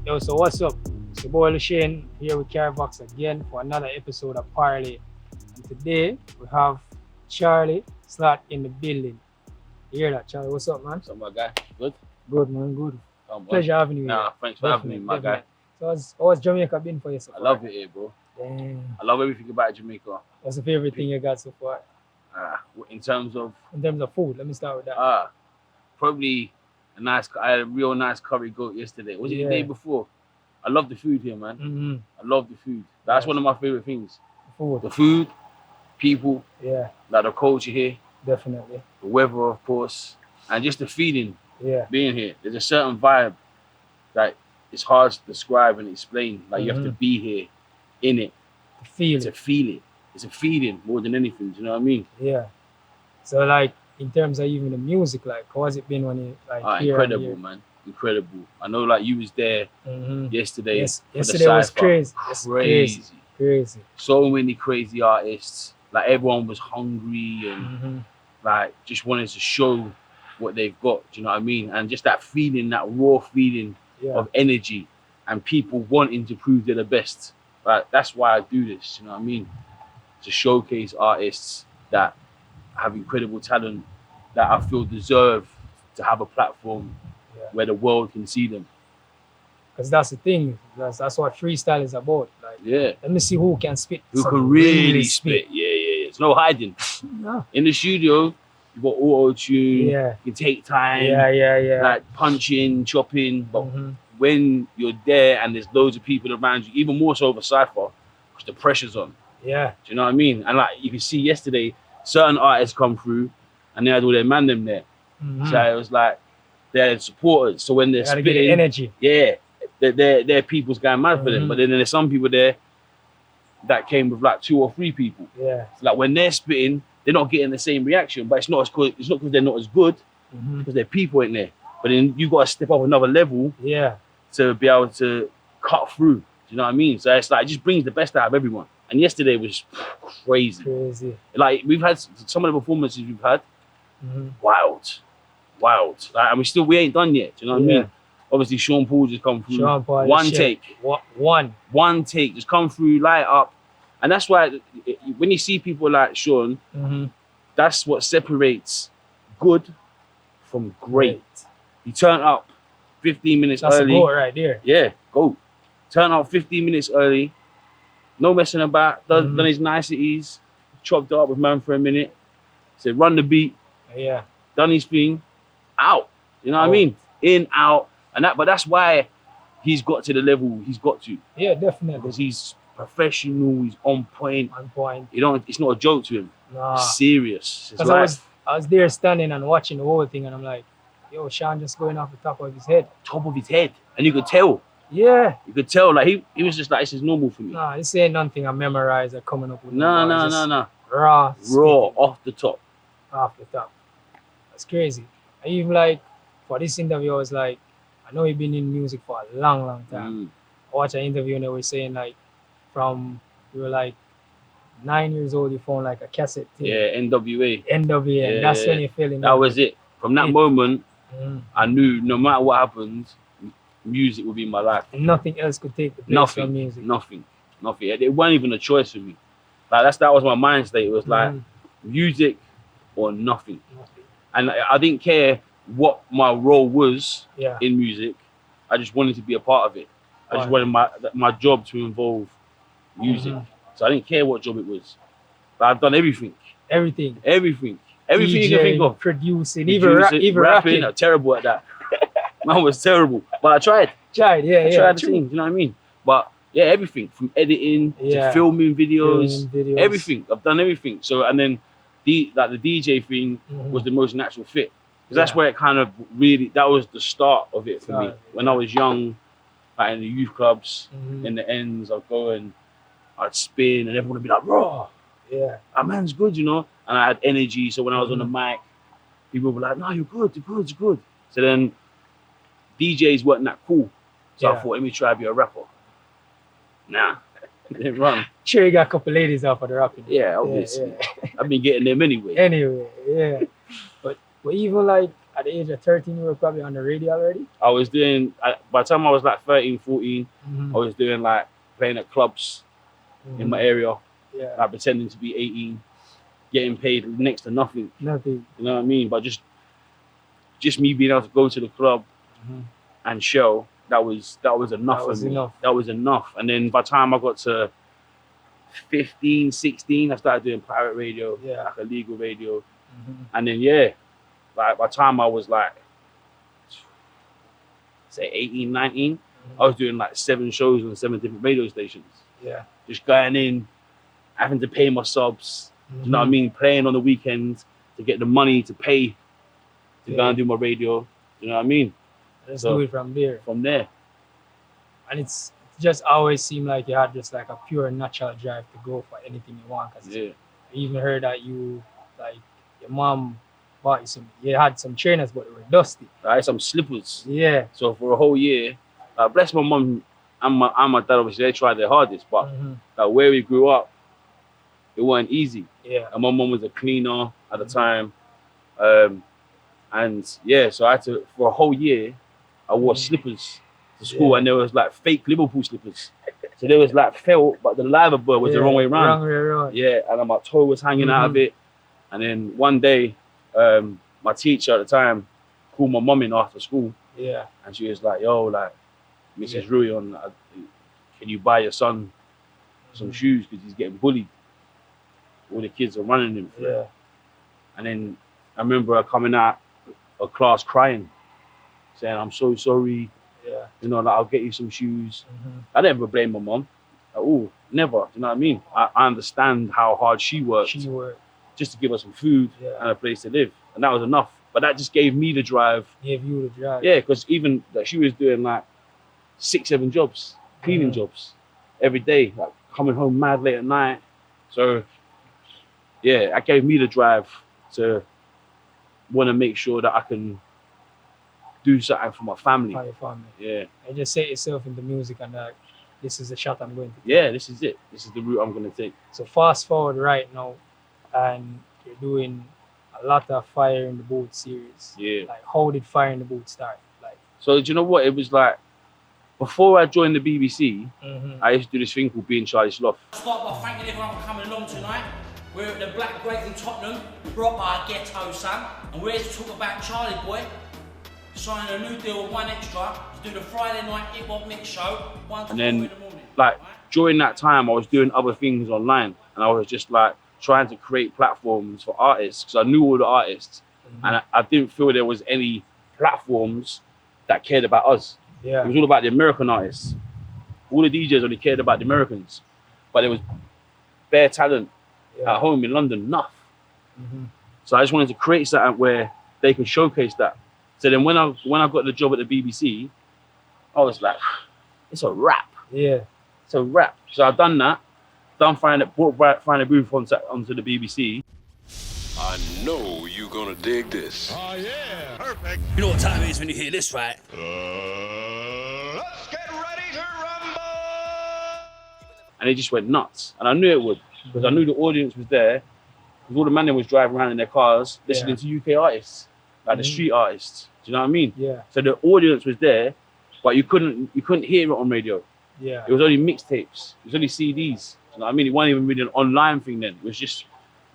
Yo, so what's up? It's your boy Shane here with Carib Voxx again for another episode of Parlay. And today we have Charlie Sloth in the building. You hear that, Charlie? What's up, man? So my guy, good? Good, man, good. Pleasure having you here. Nah, thanks for having me, my guy. So how's Jamaica been for you so far? I love it here, bro. Damn. I love everything about Jamaica. What's the favorite thing you got so far? In terms of food, let me start with that. probably I had a real nice curry goat yesterday. Was it the day before? I love the food here, man. Mm-hmm. I love the food. That's one of my favorite things. Food. The food, people, yeah, like the culture here, definitely. the weather, of course, and just the feeling. Yeah, being here. There's a certain vibe that it's hard to describe and explain. Like you have to be here, in it, to feel it. It's a feeling more than anything. Do you know what I mean? Yeah. So like in terms of even the music, like how has it been when you like here? Incredible, man. Incredible. I know like you was there yesterday. Yes, yesterday was crazy. Crazy. So many crazy artists. Like everyone was hungry and like just wanted to show what they've got. Do you know what I mean? And just that feeling, that raw feeling of energy and people wanting to prove they're the best. Like that's why I do this. You know what I mean? To showcase artists that have incredible talent that I feel deserve to have a platform where the world can see them. Because that's the thing. That's what freestyle is about. Like, let me see who can spit. Who can really spit. Yeah. It's no hiding. No. In the studio, you've got auto-tune. Yeah. You can take time. Yeah. Like punching, chopping. But when you're there and there's loads of people around you, even more so over Cypher, because the pressure's on. Yeah. Do you know what I mean? And like you can see yesterday, certain artists come through and they had all their man them there. So it was like they're supporters. So when they're spitting, get energy. Yeah, their people's going mad for them. But then there's some people there that came with like 2 or 3 people. Yeah. So like when they're spitting, they're not getting the same reaction. But it's not because they're not as good, because their people ain't there. But then you got to step up another level. Yeah. To be able to cut through. Do you know what I mean? So it's like it just brings the best out of everyone. And yesterday was crazy. Like we've had some of the performances we've had, wild. Like, and we ain't done yet. Do you know what I mean? Obviously, Sean Paul just come through. One take. One take. Just come through, light up. And that's why when you see people like Sean, that's what separates good from great. He turned up 15 minutes early. That's a goal right there. Yeah, go. Turn up 15 minutes early. No messing about. Done his niceties. Chopped it up with man for a minute. Said, run the beat. Yeah. Done his thing. Out. You know what I mean? In, out. But that's why he's got to the level he's got to. Yeah, definitely. Because he's professional. He's on point. It's not a joke to him. Nah. It's serious. Because I was there standing and watching the whole thing, and I'm like, yo, Sean just going off the top of his head. Top of his head. And you could tell. Yeah. You could tell, like, he was just like, this is normal for me. Nah, this ain't nothing I memorized or coming up with. No. Raw, off the top. Off the top. That's crazy. And even like, for this interview, I was like, I know you've been in music for a long time. I watched an interview and they were saying like, from you were like 9 years old, you found like a cassette tape. Yeah, NWA. Yeah, and that's when you fell in. That was it. From that moment, I knew no matter what happened, music would be my life. And nothing else could take the place from music. Nothing. It wasn't even a choice for me. Like that was my mind state. It was like music or nothing. And I didn't care what my role was in music. I just wanted to be a part of it. I just wanted my job to involve music. So I didn't care what job it was. But I've done everything. Everything DJ, you can think of. Producing, even rapping. I'm terrible at that. Man was terrible. But I tried. I tried the thing, you know what I mean? But yeah, everything from editing to filming videos, everything. I've done everything. So and then the DJ thing was the most natural fit. Because that's where it kind of really, that was the start of it for me. When I was young, like in the youth clubs, in the ends, I'd go and I'd spin and everyone would be like, raw. Yeah. That man's good, you know? And I had energy. So when I was on the mic, people were like, no, you're good. So then DJs weren't that cool. So I thought, let me try to be a rapper. Nah, it didn't run. Sure, you got a couple ladies out for the rapping. Yeah, obviously. I've been getting them anyway. But even like at the age of 13, you were probably on the radio already? I was doing, by the time I was like 13, 14, Mm-hmm. I was doing like playing at clubs in my area, like pretending to be 18, getting paid next to nothing. Nothing. You know what I mean? But just me being able to go to the club and show, that was enough for me. That was enough. And then by the time I got to 15, 16, I started doing pirate radio, like illegal radio. And then like by the time I was like, say 18, 19, I was doing like 7 shows on 7 different radio stations. Yeah. Just going in, having to pay my subs, you know what I mean? Playing on the weekends to get the money to pay to go and do my radio. You know what I mean? Let's do it from there. From there. And it's just always seemed like you had just like a pure natural drive to go for anything you want. Cause I even heard that you, like, your mom bought you had some trainers, but they were dusty. I had some slippers. Yeah. So for a whole year, bless my mom and my dad, obviously, they tried their hardest. But like, where we grew up, it wasn't easy. Yeah. And my mom was a cleaner at the time. And so I had to, for a whole year, I wore slippers to school, and there was like fake Liverpool slippers. So there was like felt, but the leather bud was the wrong way around. Wrong way around. Yeah, and my toe was hanging out of it. And then one day, my teacher at the time called my mum in after school. Yeah. And she was like, yo, like, Mrs. Ruyon, can you buy your son some shoes because he's getting bullied? All the kids are running him. Yeah. And then I remember her coming out of class crying, saying, I'm so sorry. Yeah. You know, like, I'll get you some shoes. I never blame my mum at all. Never. You know what I mean? I understand how hard she worked. Just to give us some food and a place to live. And that was enough. But that just gave me the drive. Gave you the drive. Yeah, because even like, she was doing like 6, 7 jobs, cleaning jobs every day, like coming home mad late at night. So yeah, that gave me the drive to want to make sure that I can do something for my family. For your family. Yeah. And just set yourself into music and this is the shot I'm going to take. Yeah, this is it. This is the route I'm going to take. So fast forward right now, and you're doing a lot of Fire in the Boot series. Yeah. Like, how did Fire in the Boot start? Like, so do you know what? It was like, before I joined the BBC, I used to do this thing called being Charlie Sloth. I'll start by thanking everyone for coming along tonight. We're at the Black Grave in Tottenham, proper ghetto, son. And we're here to talk about Charlie Boy signing a new deal with 1Extra to do the Friday night hip hop mix show, 1 to 4 in the morning. Like, during that time, I was doing other things online, and I was just like trying to create platforms for artists because I knew all the artists, and I didn't feel there was any platforms that cared about us. Yeah. It was all about the American artists. All the DJs only cared about the Americans, but there was bare talent at home in London, enough. So I just wanted to create something where they could showcase that. So then when I got the job at the BBC, I was like, it's a wrap. Yeah. It's a wrap. So I've done that. Brought Find a Booth onto the BBC. I know you're gonna dig this. Oh yeah, perfect. You know what time it is when you hear this, right? Let's get ready to rumble! And it just went nuts. And I knew it would, because I knew the audience was there. Because all the men was driving around in their cars listening to UK artists, like the street artists. Do you know what I mean? Yeah. So the audience was there, but you couldn't hear it on radio. Yeah. It was only mixtapes. It was only CDs. Do you know what I mean? It wasn't even really an online thing then. It was just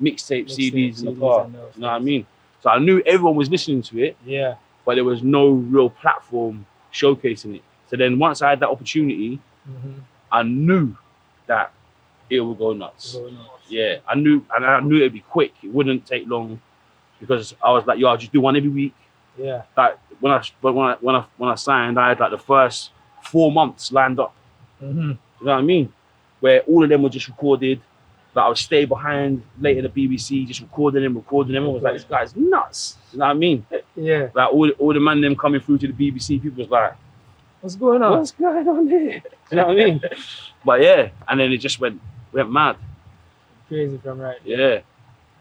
mixtape CDs in the car. You know what I mean? So I knew everyone was listening to it. Yeah. But there was no real platform showcasing it. So then once I had that opportunity, I knew that it would go nuts. Yeah. I knew it'd be quick. It wouldn't take long, because I was like, yo, I'll just do one every week. Yeah. Like when I signed, I had like the first 4 months lined up. You know what I mean? Where all of them were just recorded. Like I would stay behind late at the BBC, just recording them. I was like, this guy's nuts. You know what I mean? Yeah. Like all the man them coming through to the BBC, people was like, what's going on? What's going on here? You know what I mean? But yeah, and then it just went mad. Crazy from right. Yeah.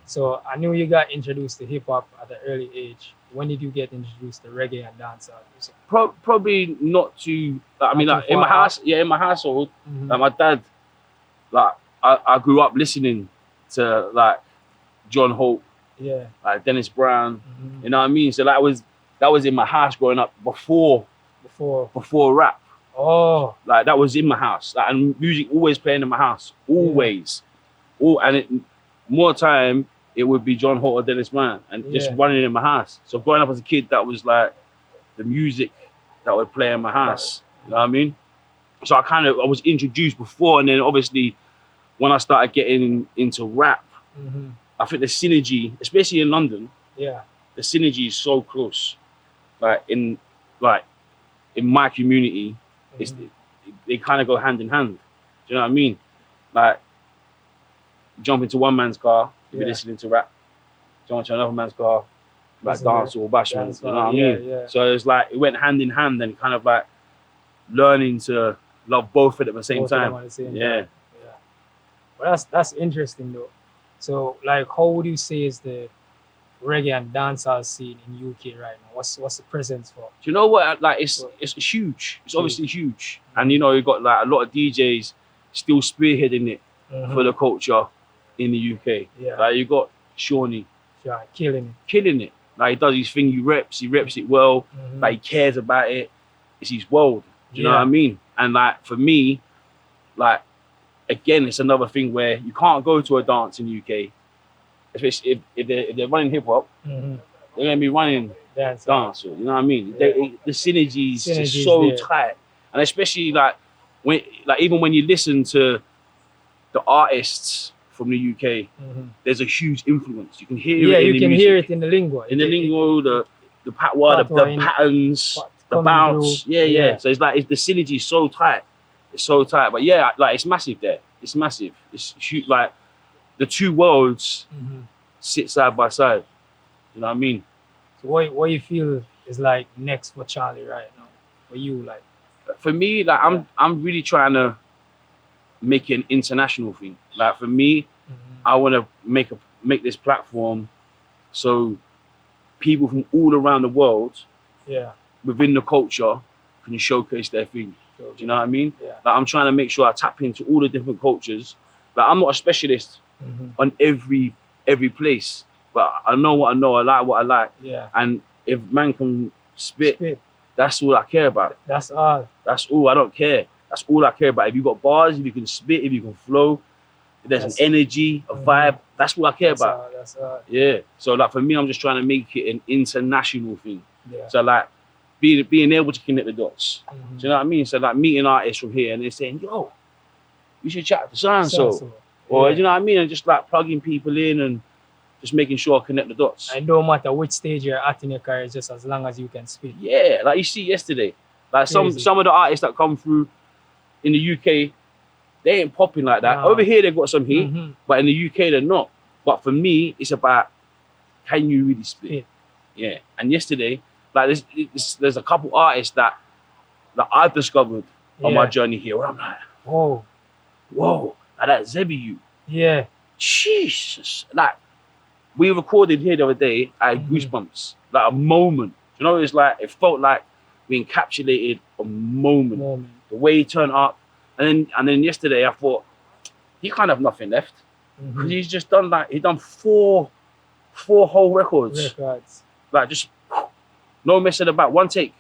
So I knew you got introduced to hip hop at an early age. When did you get introduced to reggae and dancehall music? Probably not too. I mean, like in my house, in my household, like my dad, like I grew up listening to like John Hope, like Dennis Brown. You know what I mean? So that was that was in my house growing up before rap. Oh. Like that was in my house. Like, and music always playing in my house. Always. More time it would be John Holt or Dennis Brown and just running in my house. So growing up as a kid, that was like the music that would play in my house. You know what I mean? So I was introduced before, and then obviously when I started getting into rap, I think the synergy, especially in London, the synergy is so close. Like in my community, they kind of go hand in hand. Do you know what I mean? Like jump into one man's car, you'll be listening to rap. Jump into another man's car, like dance or bashment. You know what I mean? Yeah. So it's like it went hand in hand, and kind of like learning to love both of them at the same time. Yeah. Well, that's interesting though. So like, how would you say is the reggae and dancehall scene in UK right now? What's the presence for? Do you know what? Like it's huge. It's obviously huge, and you know you got like a lot of DJs still spearheading it for the culture in the UK. Yeah. Like you got Shawnee, killing it. Like he does his thing. He reps it well. Like he cares about it. It's his world. Do you know what I mean? And like for me, like again, it's another thing where you can't go to a dance in the UK, especially if they're running hip hop, they're gonna be running dance. You know what I mean? The synergy is just so tight, and especially like even when you listen to the artists from the UK, there's a huge influence. You can hear it. You can hear it in the lingo. In the lingo, the patois, the patterns, the bounce. Yeah. So it's like the synergy is so tight. It's so tight. But yeah, like it's massive there. It's massive. It's huge. Like the two worlds sit side by side. You know what I mean? So what you feel is like next for Charlie right now? For you, like? For me, like I'm really trying to make it an international thing. Like for me, I want to make this platform so people from all around the world, within the culture, can showcase their thing. Do you know what I mean? Yeah. Like I'm trying to make sure I tap into all the different cultures. Like I'm not a specialist on every place, but I know what I know. I like what I like. Yeah. And if man can spit, that's all I care about. That's all. That's all. I don't care. That's all I care about. If you got bars, if you can spit, if you can flow, if there's an energy, a vibe, that's what I care about. That's all. Yeah. So like for me, I'm just trying to make it an international thing. Yeah. So like being able to connect the dots. Do you know what I mean? So like meeting artists from here and they're saying, yo, we should chat to so-and-so. Or you know what I mean? And just like plugging people in and just making sure I connect the dots. And no matter which stage you're at in your career, just as long as you can speak. Yeah, like you see yesterday. Like some of the artists that come through in the UK, they ain't popping like that. Over here they've got some heat, but in the UK they're not. But for me, it's about, can you really spit? Yeah. And yesterday, like there's a couple artists that I've discovered on my journey here where I'm like, whoa, like that Zebiu. Yeah. Jesus. Like we recorded here the other day, I had goosebumps. Like a moment. You know, it's like it felt like we encapsulated a moment. The way he turned up. And then yesterday I thought, he can't have nothing left. Because he's just done he done four whole records. Like just no messing about, one take,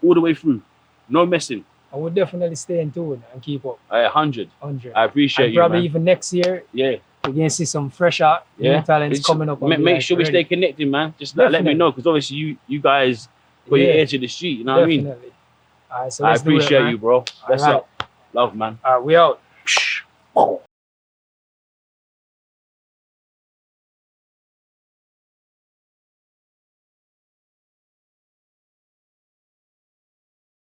all the way through, no messing. I would definitely stay in tune and keep up. 100. I appreciate you, probably man. even next year, we're gonna see some fresh art, new talents coming up. Make sure we stay connected, man. Just let me know, because obviously you guys put your ear to the street. You know what I mean? All right, so I appreciate you, bro. That's it. Love, man. We out.